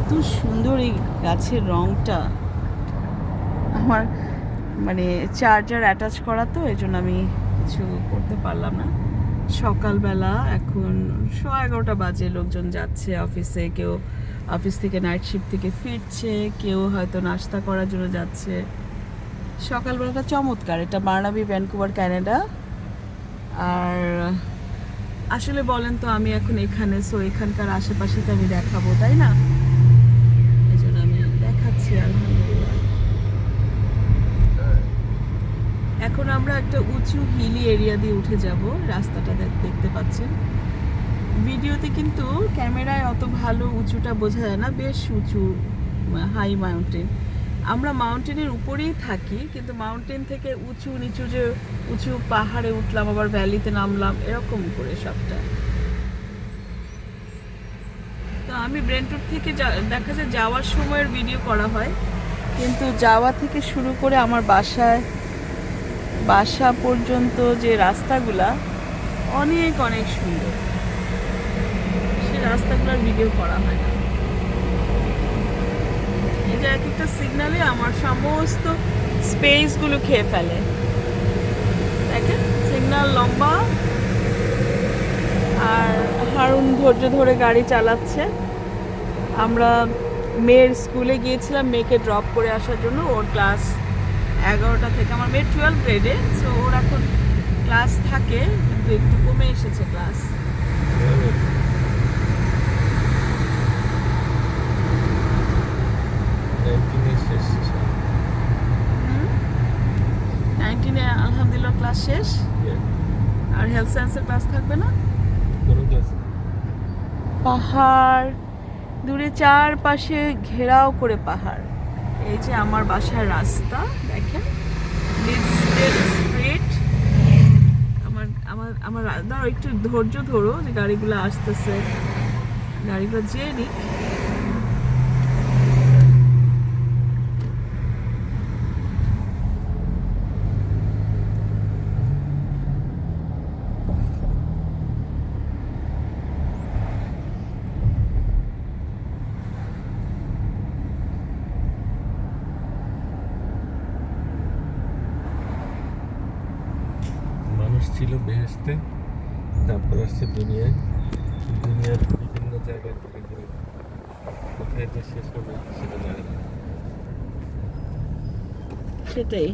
এত সুন্দর এই গাছের রংটা। আমার মানে চার্জার অ্যাটাচ করা তো, এই জন্য আমি কিছু করতে পারলাম না। সকালবেলা এখন 11:30 বাজে, লোকজন যাচ্ছে অফিসে, কেউ অফিস থেকে নাইট শিফট থেকে ফিরছে, কেউ হয়তো নাস্তা করার জন্য যাচ্ছে। সকালবেলাটা চমৎকার। এটা বার্নাবি, ভ্যানকুভার, কানাডা। আর আসলে বলেন তো, আমি এখন এখানে, সো এখানকার আশেপাশে তো আমি দেখাবো, তাই না? এই জন্য আমি দেখাচ্ছি। আলহামদুলিল্লাহ, এখন আমরা একটা উঁচু হিলি এরিয়া দিয়ে উঠে যাব। রাস্তাটা দেখতে পাচ্ছেন। ভিডিওতে কিন্তু ক্যামেরায় অত ভালো উঁচুটা বোঝা যায় না, বেশ উঁচু, হাই মাউন্টেন। আমরা মাউন্টেনের উপরেই থাকি, কিন্তু মাউন্টেন থেকে উঁচু নিচু, যে উঁচু পাহাড়ে উঠলাম আবার ভ্যালিতে নামলাম, এরকম করে সবটা। তো আমি ব্রেন্টন থেকে দেখা যায় যাওয়ার সময়ের ভিডিও করা হয়, কিন্তু যাওয়া থেকে শুরু করে আমার বাসা পর্যন্ত যে রাস্তাগুলা অনেক অনেক সুন্দর, সে রাস্তাগুলোর ভিডিও করা হয় না। এই যে এক একটা সিগনালে আমার সমস্ত স্পেসগুলো খেয়ে ফেলে। দেখেন, সিগন্যাল লম্বা, আর হারুন ধৈর্য ধরে গাড়ি চালাচ্ছে। আমরা মেয়ের স্কুলে গিয়েছিলাম মেয়েকে ড্রপ করে আসার জন্য। ওর ক্লাস 11টা থেকে, আমার মেয়ে 12 গ্রেডে, সো ওর এখন ক্লাস থাকে, কিন্তু একটু কমে এসেছে ক্লাস। 19-এ আলহামদুলিল্লাহ ক্লাস শেষ। আর হেলথ সায়েন্সের ক্লাস থাকবে না। পাহাড় দূরে, চারপাশে ঘেরাও করে পাহাড়। এই যে আমার বাসার রাস্তা, দেখেন, স্ট্রিট। আমার আমার আমার দাঁড়াও, একটু ধৈর্য ধরো, যে গাড়িগুলো আসতেছে, গাড়িগুলো যেয়ে নিক। মানুষ ছিল বেহেশতে, তারপর আসছে দুনিয়ায়। দুনিয়ার বিভিন্ন জায়গায় ঘুরে ঘুরে কোথায় যে শেষ হবে সেটা জানি না। সেটাই।